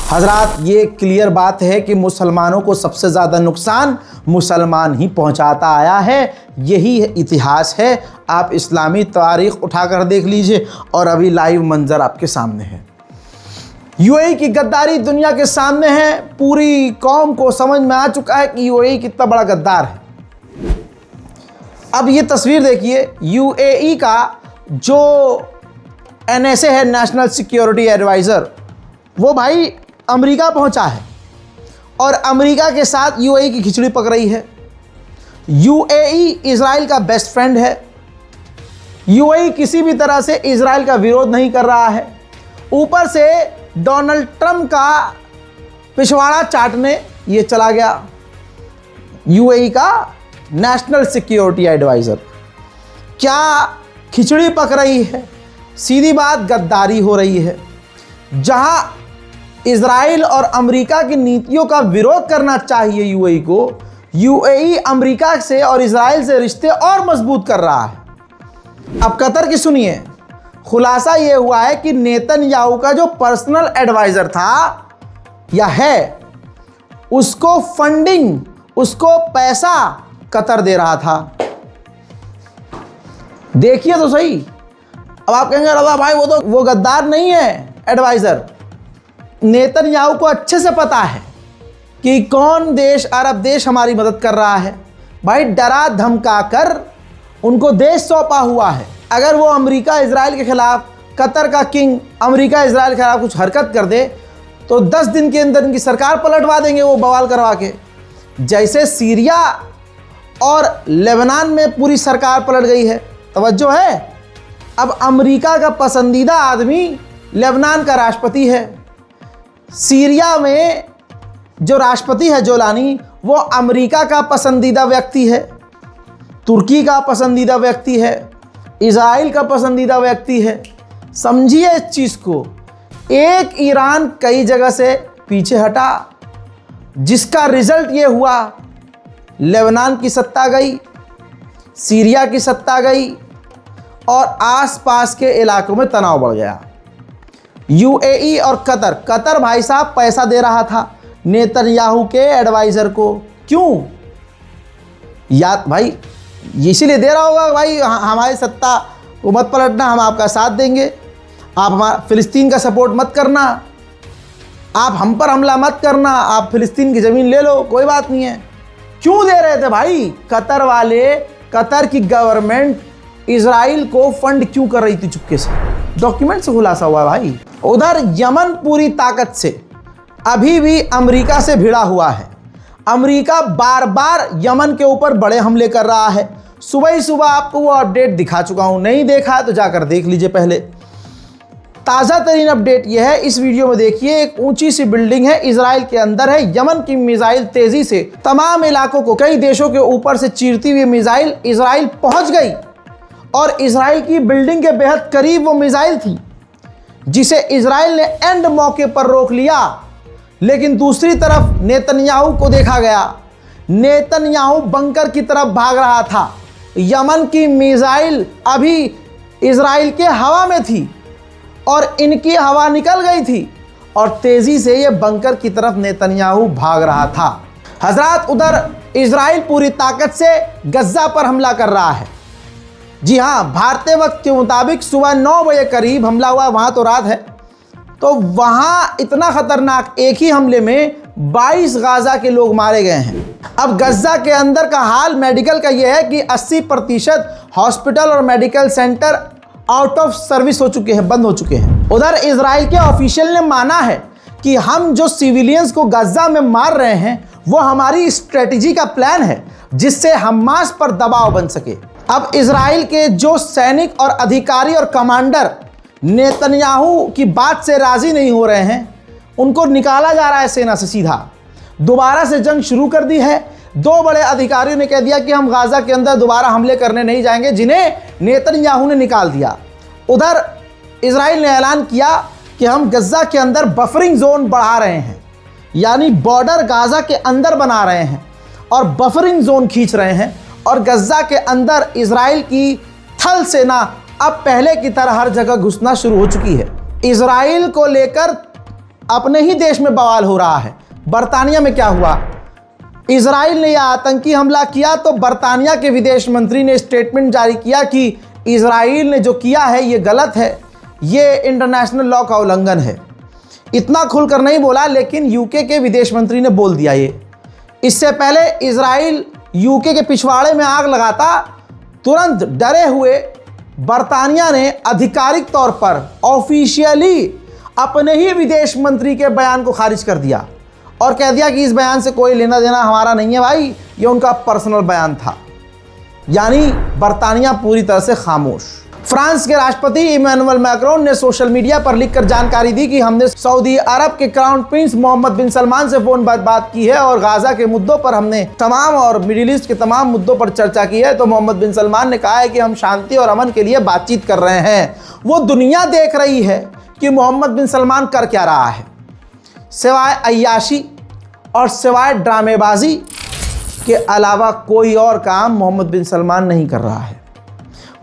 हजरात, ये क्लियर बात है कि मुसलमानों को सबसे ज़्यादा नुकसान मुसलमान ही पहुंचाता आया है। यही इतिहास है। आप इस्लामी तारीख़ उठाकर देख लीजिए और अभी लाइव मंजर आपके सामने है। यूएई की गद्दारी दुनिया के सामने है। पूरी कौम को समझ में आ चुका है कि यूएई कितना बड़ा गद्दार है। अब ये तस्वीर देखिए, यूएई का जो एनएसए है, नेशनल सिक्योरिटी एडवाइज़र, वो भाई अमेरिका पहुंचा है और अमेरिका के साथ यूएई की खिचड़ी पक रही है। यूएई इजराइल का बेस्ट फ्रेंड है। यूएई किसी भी तरह से इजराइल का विरोध नहीं कर रहा है। ऊपर से डोनाल्ड ट्रंप का पिछवाड़ा चाटने ये चला गया यूएई का नेशनल सिक्योरिटी एडवाइज़र। क्या खिचड़ी पक रही है, सीधी बात गद्दारी हो रही है। जहां इजराइल और अमेरिका की नीतियों का विरोध करना चाहिए यूएई को, यूएई अमेरिका से और इजराइल से रिश्ते और मजबूत कर रहा है। अब कतर की सुनिए, खुलासा यह हुआ है कि नेतन्याहू का जो पर्सनल एडवाइजर था या है, उसको फंडिंग, उसको पैसा कतर दे रहा था। देखिए तो सही। अब आप कहेंगे रज़ा भाई वो गद्दार नहीं है एडवाइजर। नेतन्याहू को अच्छे से पता है कि कौन देश, अरब देश हमारी मदद कर रहा है। भाई डरा धमका कर उनको देश सौंपा हुआ है। अगर वो अमेरिका इजराइल के खिलाफ, कतर का किंग अमेरिका इजराइल के खिलाफ कुछ हरकत कर दे तो 10 दिन के अंदर इनकी सरकार पलटवा देंगे वो बवाल करवा के। जैसे सीरिया और लेबनान में पूरी सरकार पलट गई है। तवज्जो है। अब अमेरिका का पसंदीदा आदमी लेबनान का राष्ट्रपति है। सीरिया में जो राष्ट्रपति है जोलानी, वो अमेरिका का पसंदीदा व्यक्ति है, तुर्की का पसंदीदा व्यक्ति है, इजराइल का पसंदीदा व्यक्ति है। समझिए इस चीज़ को। एक ईरान कई जगह से पीछे हटा, जिसका रिजल्ट ये हुआ, लेबनान की सत्ता गई, सीरिया की सत्ता गई और आसपास के इलाकों में तनाव बढ़ गया। यूएई और कतर भाई साहब पैसा दे रहा था नेतन्याहू के एडवाइज़र को। क्यों? याद भाई इसीलिए दे रहा होगा, भाई हमारी सत्ता को मत पलटना, हम आपका साथ देंगे, आप हमारा फ़िलिस्तीन का सपोर्ट मत करना, आप हम पर हमला मत करना, आप फ़िलिस्तीन की ज़मीन ले लो, कोई बात नहीं है। क्यों दे रहे थे भाई? कतर वाले, कतर की गवर्नमेंट इजराइल को फंड क्यों कर रही थी चुपके से? डॉक्यूमेंट से खुलासा हुआ भाई। उधर यमन पूरी ताकत से अभी भी अमेरिका से भिड़ा हुआ है। अमेरिका बार बार यमन के ऊपर बड़े हमले कर रहा है। सुबह ही सुबह आपको वो अपडेट दिखा चुका हूं, नहीं देखा तो जाकर देख लीजिए। पहले ताज़ा तरीन अपडेट यह है, इस वीडियो में देखिए। एक ऊंची सी बिल्डिंग है, इजराइल के अंदर है। यमन की मिसाइल तेजी से तमाम इलाकों को, कई देशों के ऊपर से चीरती हुई मिसाइल इजराइल पहुंच गई और इजराइल की बिल्डिंग के बेहद करीब वो मिसाइल थी, जिसे इजराइल ने एंड मौके पर रोक लिया। लेकिन दूसरी तरफ नेतन्याहू को देखा गया, नेतन्याहू बंकर की तरफ भाग रहा था। यमन की मिसाइल अभी इजराइल के हवा में थी और इनकी हवा निकल गई थी और तेजी से ये बंकर की तरफ नेतन्याहू भाग रहा था। हजरात, उधर इजराइल पूरी ताकत से गज्जा पर हमला कर रहा है। जी हाँ, भारतीय वक्त के मुताबिक सुबह 9 बजे करीब हमला हुआ। वहाँ तो रात है, तो वहाँ इतना ख़तरनाक, एक ही हमले में 22 गाज़ा के लोग मारे गए हैं। अब गज्जा के अंदर का हाल मेडिकल का यह है कि 80% हॉस्पिटल और medical centre out of service हो चुके हैं, बंद हो चुके हैं। उधर इजराइल के ऑफिशियल ने माना है कि हम जो सिविलियंस को गज्जा में मार रहे हैं वो हमारी स्ट्रेटजी का प्लान है, जिससे हमास पर दबाव बन सके। अब इजराइल के जो सैनिक और अधिकारी और कमांडर नेतन्याहू की बात से राजी नहीं हो रहे हैं, उनको निकाला जा रहा है सेना से सीधा। दोबारा से जंग शुरू कर दी है। 2 बड़े अधिकारियों ने कह दिया कि हम गाजा के अंदर दोबारा हमले करने नहीं जाएंगे, जिन्हें नेतन्याहू ने निकाल दिया। उधर इजराइल ने ऐलान किया कि हम गज्जा के अंदर बफरिंग जोन बढ़ा रहे हैं, यानी बॉर्डर गाजा के अंदर बना रहे हैं और बफरिंग जोन खींच रहे हैं। और गज्जा के अंदर इजराइल की थल सेना अब पहले की तरह हर जगह घुसना शुरू हो चुकी है। इजराइल को लेकर अपने ही देश में बवाल हो रहा है। बरतानिया में क्या हुआ, इजराइल ने यह आतंकी हमला किया तो बरतानिया के विदेश मंत्री ने स्टेटमेंट जारी किया कि इजराइल ने जो किया है ये गलत है, ये इंटरनेशनल लॉ का उल्लंघन है। इतना खुलकर नहीं बोला, लेकिन यूके के विदेश मंत्री ने बोल दिया ये। इससे पहले इजराइल यूके के पिछवाड़े में आग लगाता, तुरंत डरे हुए बरतानिया ने आधिकारिक तौर पर ऑफिशियली अपने ही विदेश मंत्री के बयान को खारिज कर दिया और कह दिया कि इस बयान से कोई लेना देना हमारा नहीं है भाई, ये उनका पर्सनल बयान था। यानी बरतानिया पूरी तरह से खामोश। फ्रांस के राष्ट्रपति इमैनुअल मैक्रोन ने सोशल मीडिया पर लिखकर जानकारी दी कि हमने सऊदी अरब के क्राउन प्रिंस मोहम्मद बिन सलमान से फोन पर बात की है और गाजा के मुद्दों पर हमने तमाम और मिडिल ईस्ट के तमाम मुद्दों पर चर्चा की है। तो मोहम्मद बिन सलमान ने कहा है कि हम शांति और अमन के लिए बातचीत कर रहे हैं। वो दुनिया देख रही है कि मोहम्मद बिन सलमान कर क्या रहा है। सिवाय अय्याशी और सिवाय ड्रामेबाजी के अलावा कोई और काम मोहम्मद बिन सलमान नहीं कर रहा है।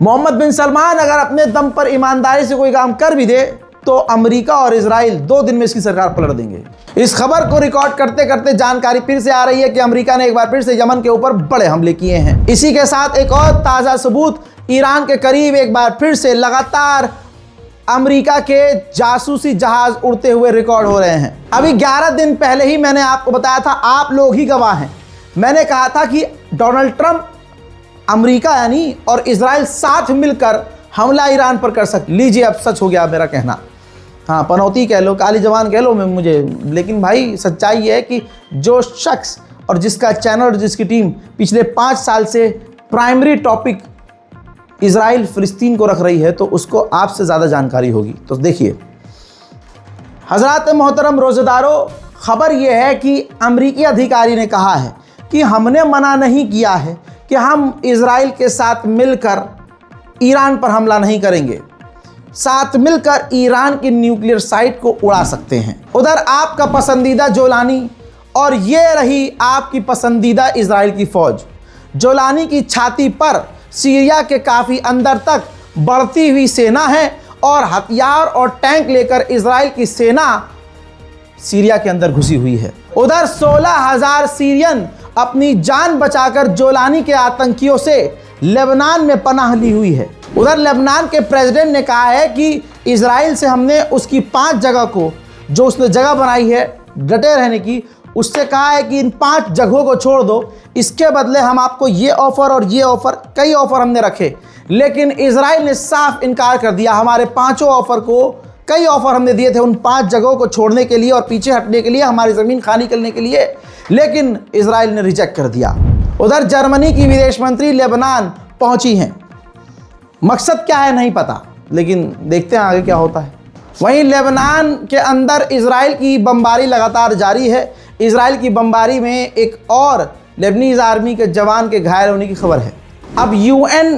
मोहम्मद बिन सलमान अगर अपने दम पर ईमानदारी से कोई काम कर भी दे तो अमेरिका और इजराइल 2 दिन में इसकी सरकार पलट देंगे। इस खबर को रिकॉर्ड करते करते जानकारी फिर से आ रही है कि अमेरिका ने एक बार फिर से यमन के ऊपर बड़े हमले किए हैं। इसी के साथ एक और ताज़ा सबूत, ईरान के करीब एक बार फिर से लगातार अमेरिका के जासूसी जहाज उड़ते हुए रिकॉर्ड हो रहे हैं। अभी 11 दिन पहले ही मैंने आपको बताया था, आप लोग ही गवाह हैं, मैंने कहा था कि डोनाल्ड ट्रंप, अमेरिका यानी और इजराइल साथ मिलकर हमला ईरान पर कर सकते। लीजिए अब सच हो गया मेरा कहना। हाँ, पनौती कह लो, काली जबान कह लो मुझे, लेकिन भाई सच्चाई ये है कि जो शख्स और जिसका चैनल और जिसकी टीम पिछले 5 साल से प्राइमरी टॉपिक इजराइल फिलिस्तीन को रख रही है तो उसको आपसे ज़्यादा जानकारी होगी। तो देखिए हजरात मोहतरम रोज़ेदारों, खबर यह है कि अमरीकी अधिकारी ने कहा है कि हमने मना नहीं किया है कि हम इजराइल के साथ मिलकर ईरान पर हमला नहीं करेंगे, साथ मिलकर ईरान की न्यूक्लियर साइट को उड़ा सकते हैं। उधर आपका पसंदीदा जोलानी और ये रही आपकी पसंदीदा इजराइल की फ़ौज। जोलानी की छाती पर सीरिया के काफ़ी अंदर तक बढ़ती हुई सेना है और हथियार और टैंक लेकर इजराइल की सेना सीरिया के अंदर घुसी हुई है। उधर 16,000 सीरियन अपनी जान बचाकर जोलानी के आतंकियों से लेबनान में पनाह ली हुई है। उधर लेबनान के प्रेसिडेंट ने कहा है कि इजराइल से हमने उसकी 5 जगह को, जो उसने जगह बनाई है डटे रहने की, उससे कहा है कि इन 5 जगहों को छोड़ दो, इसके बदले हम आपको ये ऑफ़र और ये ऑफ़र, कई ऑफ़र हमने रखे, लेकिन इजराइल ने साफ इनकार कर दिया। हमारे 5 ऑफ़र को, कई ऑफ़र हमने दिए थे उन 5 जगहों को छोड़ने के लिए और पीछे हटने के लिए, हमारी ज़मीन खाली करने के लिए, लेकिन इजराइल ने रिजेक्ट कर दिया। उधर जर्मनी की विदेश मंत्री लेबनान पहुंची हैं। मकसद क्या है नहीं पता, लेकिन देखते हैं आगे क्या होता है। वहीं लेबनान के अंदर इजराइल की बमबारी लगातार जारी है। इजराइल की बमबारी में एक और लेबनीज आर्मी के जवान के घायल होने की खबर है। अब यूएन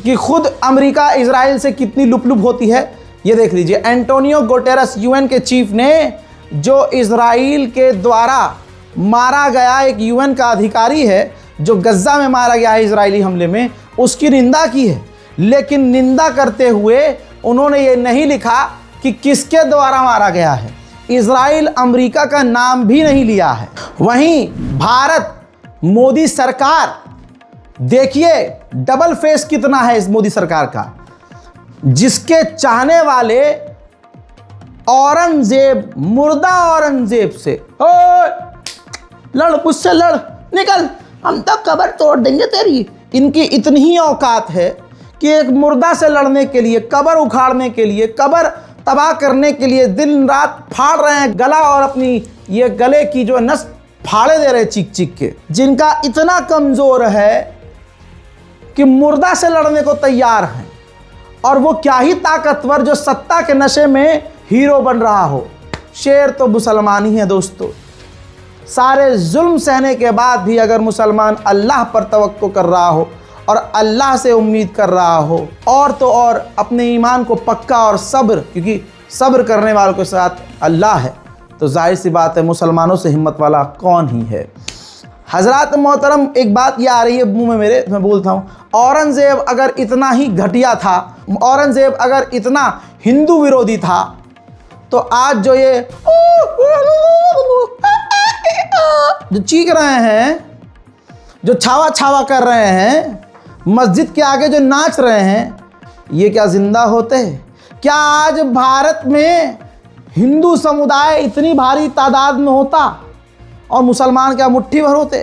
की खुद अमेरिका इजराइल से कितनी लुप होती है ये देख लीजिए। एंटोनियो गुटेरेस, यूएन के चीफ, ने जो इजराइल के द्वारा मारा गया एक यूएन का अधिकारी है जो गज्जा में मारा गया है इजरायली हमले में, उसकी निंदा की है। लेकिन निंदा करते हुए उन्होंने ये नहीं लिखा कि किसके द्वारा मारा गया है। इजराइल अमेरिका का नाम भी नहीं लिया है। वहीं भारत, मोदी सरकार, देखिए डबल फेस कितना है इस मोदी सरकार का, जिसके चाहने वाले औरंगजेब, मुर्दा औरंगजेब से, लड़ मुझसे लड़, निकल, हम तो कबर तोड़ देंगे तेरी। इनकी इतनी ही औकात है कि एक मुर्दा से लड़ने के लिए, कबर उखाड़ने के लिए, कबर तबाह करने के लिए दिन रात फाड़ रहे हैं गला और अपनी ये गले की जो नस फाड़े दे रहे चीख चीख के। जिनका इतना कमज़ोर है कि मुर्दा से लड़ने को तैयार हैं, और वो क्या ही ताकतवर जो सत्ता के नशे में हीरो बन रहा हो। शेर तो मुसलमान ही है दोस्तों। सारे जुल्म सहने के बाद भी अगर मुसलमान अल्लाह पर तवक्को कर रहा हो और अल्लाह से उम्मीद कर रहा हो, और तो और अपने ईमान को पक्का और सब्र, क्योंकि सब्र करने वालों के साथ अल्लाह है, तो जाहिर सी बात है मुसलमानों से हिम्मत वाला कौन ही है। हजरात मोहतरम, एक बात ये आ रही है मुंह में मेरे, मैं बोलता हूँ, औरंगज़ेब अगर इतना ही घटिया था, औरंगज़ेब अगर इतना हिंदू विरोधी था, तो आज जो ये जो चीख रहे हैं, जो छावा छावा कर रहे हैं, मस्जिद के आगे जो नाच रहे हैं, ये क्या जिंदा होते? क्या आज भारत में हिंदू समुदाय इतनी भारी तादाद में होता और मुसलमान क्या मुट्ठी भर होते?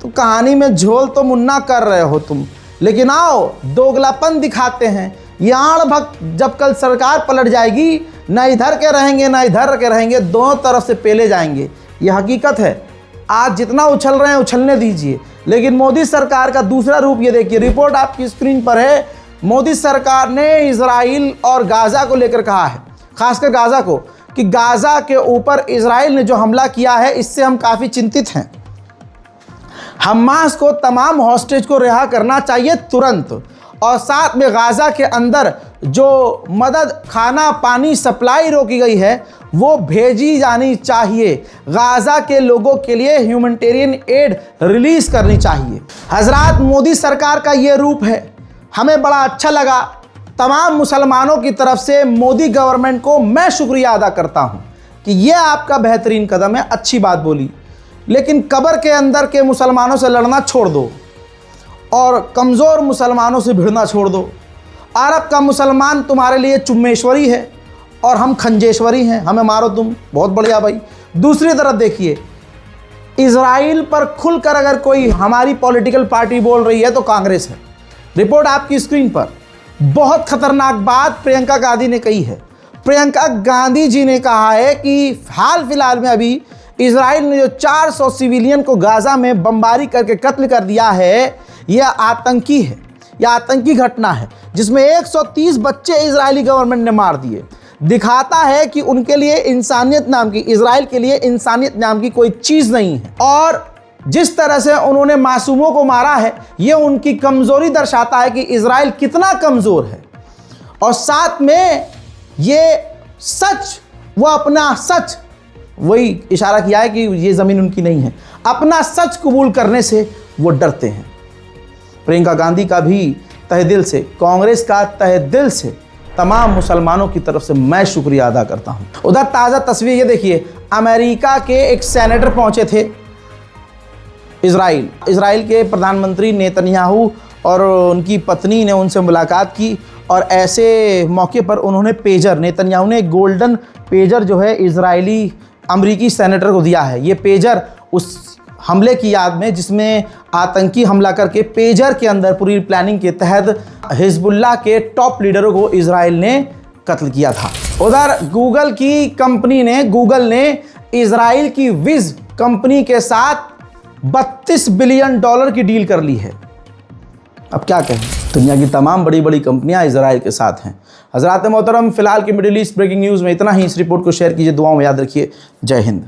तो कहानी में झोल तो मुन्ना कर रहे हो तुम, लेकिन आओ दोगलापन दिखाते हैं। यार भक्त, जब कल सरकार पलट जाएगी, ना इधर के रहेंगे ना इधर के रहेंगे, दोनों तरफ से पेले जाएंगे। यह हकीकत है। आज जितना उछल रहे हैं उछलने दीजिए, लेकिन मोदी सरकार का दूसरा रूप ये देखिए। रिपोर्ट आपकी स्क्रीन पर है। मोदी सरकार ने इजराइल और गाज़ा को लेकर कहा है, खासकर गाज़ा को, कि गाज़ा के ऊपर इजराइल ने जो हमला किया है, इससे हम काफ़ी चिंतित हैं। हमास को तमाम हॉस्टेज को रिहा करना चाहिए तुरंत, और साथ में गाज़ा के अंदर जो मदद, खाना पानी सप्लाई रोकी गई है, वो भेजी जानी चाहिए। गाज़ा के लोगों के लिए ह्यूमैनिटेरियन एड रिलीज करनी चाहिए। हजरात, मोदी सरकार का ये रूप है, हमें बड़ा अच्छा लगा। तमाम मुसलमानों की तरफ से मोदी गवर्नमेंट को मैं शुक्रिया अदा करता हूँ कि ये आपका बेहतरीन कदम है, अच्छी बात बोली। लेकिन कब्र के अंदर के मुसलमानों से लड़ना छोड़ दो और कमज़ोर मुसलमानों से भिड़ना छोड़ दो। अरब का मुसलमान तुम्हारे लिए चुम्मेश्वरी है और हम खंजेश्वरी हैं, हमें मारो तुम, बहुत बढ़िया भाई। दूसरी तरफ देखिए, इजराइल पर खुलकर अगर कोई हमारी पॉलिटिकल पार्टी बोल रही है तो कांग्रेस है। रिपोर्ट आपकी स्क्रीन पर। बहुत खतरनाक बात प्रियंका गांधी ने कही है। प्रियंका गांधी जी ने कहा है कि हाल फिलहाल में अभी इजराइल ने जो 400 सिविलियन को गाज़ा में बमबारी करके कत्ल कर दिया है, यह आतंकी है, यह आतंकी घटना है, जिसमें 130 बच्चे इजरायली गवर्नमेंट ने मार दिए। दिखाता है कि उनके लिए इंसानियत नाम की, इजराइल के लिए इंसानियत नाम की कोई चीज़ नहीं है। और जिस तरह से उन्होंने मासूमों को मारा है, यह उनकी कमज़ोरी दर्शाता है कि इजराइल कितना कमज़ोर है। और साथ में ये सच, वो अपना सच, वही इशारा किया है कि ये ज़मीन उनकी नहीं है, अपना सच कबूल करने से वो डरते हैं। प्रियंका गांधी का भी तहे दिल से, कांग्रेस का तहे दिल से तमाम मुसलमानों की तरफ से मैं शुक्रिया अदा करता हूं। उधर ताज़ा तस्वीर ये देखिए, अमेरिका के एक सेनेटर पहुंचे थे इजराइल के प्रधानमंत्री नेतन्याहू और उनकी पत्नी ने उनसे मुलाकात की, और ऐसे मौके पर उन्होंने पेजर, नेतन्याहू ने गोल्डन पेजर जो है इजरायली अमेरिकी सेनेटर को दिया है। ये पेजर उस हमले की याद में, जिसमें आतंकी हमला करके पेजर के अंदर पूरी प्लानिंग के तहत हिजबुल्लाह के टॉप लीडरों को इजराइल ने कत्ल किया था। उधर गूगल ने इजराइल की विज कंपनी के साथ $32 बिलियन की डील कर ली है। अब क्या कहें, दुनिया की तमाम बड़ी बड़ी कंपनियां इजराइल के साथ हैं। हजरात मोहतरम, फिलहाल की मिडिल ईस्ट ब्रेकिंग न्यूज़ में इतना ही। इस रिपोर्ट को शेयर कीजिए, दुआओं में याद रखिए। जय हिंद।